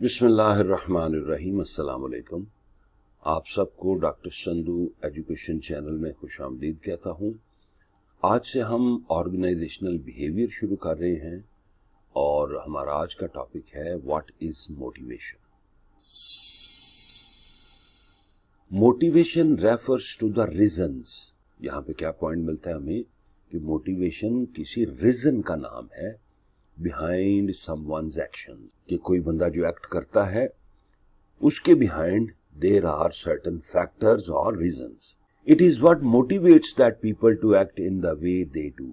बिस्मिल्लाहिर्रहमानिर्रहीम। अस्सलाम वालेकुम। आप सबको डॉक्टर संधू एजुकेशन चैनल में खुश आमदीद कहता हूँ। आज से हम ऑर्गेनाइजेशनल बिहेवियर शुरू कर रहे हैं और हमारा आज का टॉपिक है what is motivation. Motivation refers to the reasons. यहाँ पे क्या पॉइंट मिलता है हमें कि मोटिवेशन किसी रीजन का नाम है बिहाइंड समवन्स एक्शन, कि कोई बंदा जो एक्ट करता है उसके behind there are certain factors और reasons. It is what motivates that people to act in the way they do.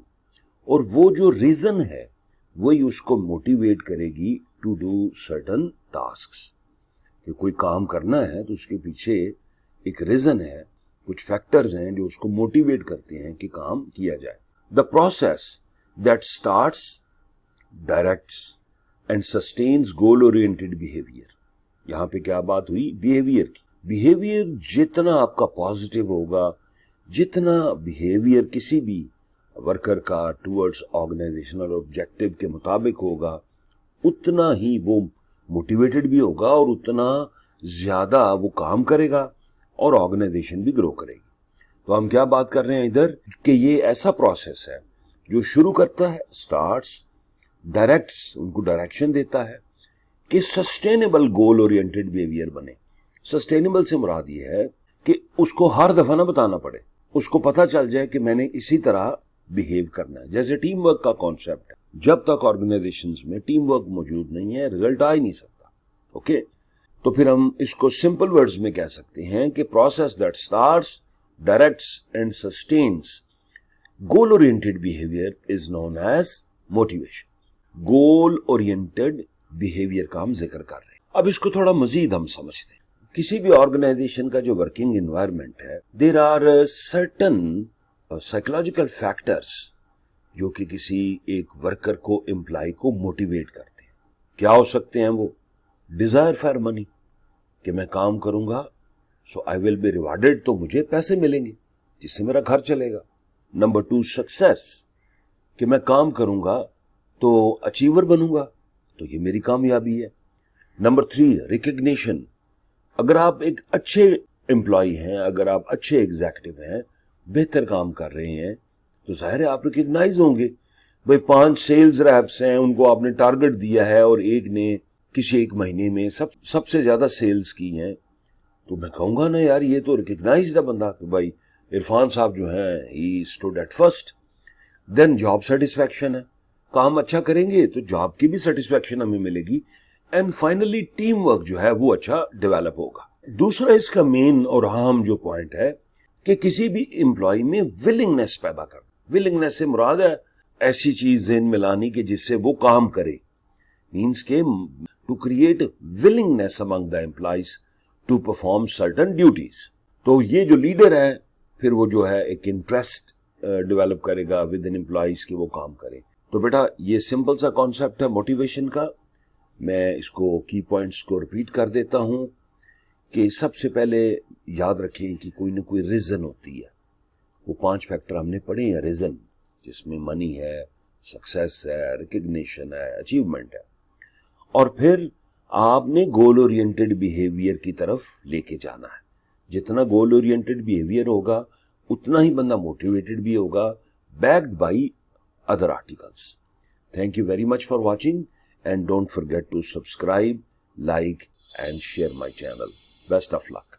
और वो जो रीजन है वही उसको मोटिवेट करेगी टू डू सर्टेन टास्क्स। कि कोई काम करना है तो उसके पीछे एक रीजन है, कुछ फैक्टर्स हैं जो उसको मोटिवेट करते हैं कि काम किया जाए। The process that starts, directs and sustains goal oriented behaviour. यहाँ पे क्या बात हुई? बिहेवियर की। बिहेवियर जितना आपका पॉजिटिव होगा, जितना बिहेवियर किसी भी वर्कर का टुवर्ड्स ऑर्गेनाइजेशनल ऑब्जेक्टिव के मुताबिक होगा, उतना ही वो मोटिवेटेड भी होगा और उतना ज्यादा वो काम करेगा और ऑर्गेनाइजेशन भी ग्रो करेगी। तो हम क्या बात कर रहे हैं इधर कि ये ऐसा प्रोसेस है जो शुरू करता है, स्टार्ट्स, डायरेक्ट्स, उनको डायरेक्शन देता है कि सस्टेनेबल गोल ओरिएंटेड बिहेवियर बने। सस्टेनेबल से मुराद ये है कि उसको हर दफा ना बताना पड़े, उसको पता चल जाए कि मैंने इसी तरह बिहेव करना है। जैसे टीम वर्क का कॉन्सेप्ट है, जब तक ऑर्गेनाइजेशंस में टीम वर्क मौजूद नहीं है रिजल्ट आ ही नहीं सकता। ओके, तो फिर हम इसको सिंपल वर्ड्स में कह सकते हैं कि process that starts, directs and sustains goal oriented behaviour is known as motivation. Goal oriented behaviour का हम जिक्र कर रहे हैं। अब इसको थोड़ा मजीद हम समझते हैं। किसी भी ऑर्गेनाइजेशन का जो वर्किंग एनवायरनमेंट है, there are certain psychological factors जो कि किसी एक वर्कर को, एम्प्लॉय को मोटिवेट करते हैं। क्या हो सकते हैं वो? डिजायर फॉर मनी, कि मैं काम करूंगा सो आई विल बी रिवार्डेड, तो मुझे पैसे मिलेंगे जिससे मेरा घर चलेगा। नंबर 2, सक्सेस, कि मैं काम करूंगा तो अचीवर बनूंगा, तो ये मेरी कामयाबी है। नंबर 3, रिकग्निशन, अगर आप एक अच्छे एम्प्लॉय हैं, अगर आप अच्छे एग्जीक्यूटिव हैं, बेहतर काम कर रहे हैं, तो जाहिर है आप रिकग्नाइज होंगे। भाई 5 सेल्स रैप्स हैं, उनको आपने टारगेट दिया है और एक ने किसी एक महीने में सबसे ज्यादा सेल्स की हैं, तो मैं कहूंगा ना यार ये तो रिकग्नाइज्ड है बंदा, कि भाई इरफान साहब जो हैं he stood at first. Then job satisfaction है, काम अच्छा करेंगे तो जॉब की भी सेटिस्फैक्शन हमें मिलेगी। एंड फाइनली टीम वर्क जो है वो अच्छा डेवलप होगा। दूसरा इसका मेन और अहम जो पॉइंट है कि किसी भी एम्प्लॉय में विलिंगनेस पैदा कर। विलिंगनेस से मुराद है ऐसी चीज ज़हन में लानी कि जिससे वो काम करे, मीन्स के to create willingness among the employees to perform certain duties. तो ये जो लीडर है फिर वो जो है एक इंटरेस्ट डेवलप करेगा विद इन एम्प्लॉयज कि वो काम करें। तो बेटा ये सिंपल सा कॉन्सेप्ट है मोटिवेशन का। मैं इसको की पॉइंट्स को रिपीट कर देता हूं कि सबसे पहले याद रखें कि कोई ना कोई रीजन होती है। वो 5 फैक्टर हमने पढ़े हैं रीजन, जिसमें मनी है, सक्सेस है, रिकग्निशन है, अचीवमेंट है। और फिर आपने गोल ओरिएंटेड बिहेवियर की तरफ लेके जाना है। जितना गोल ओरिएंटेड बिहेवियर होगा उतना ही बंदा मोटिवेटेड भी होगा, backed by other articles. Thank you very much for watching and don't forget to subscribe, like and share my channel. Best of luck.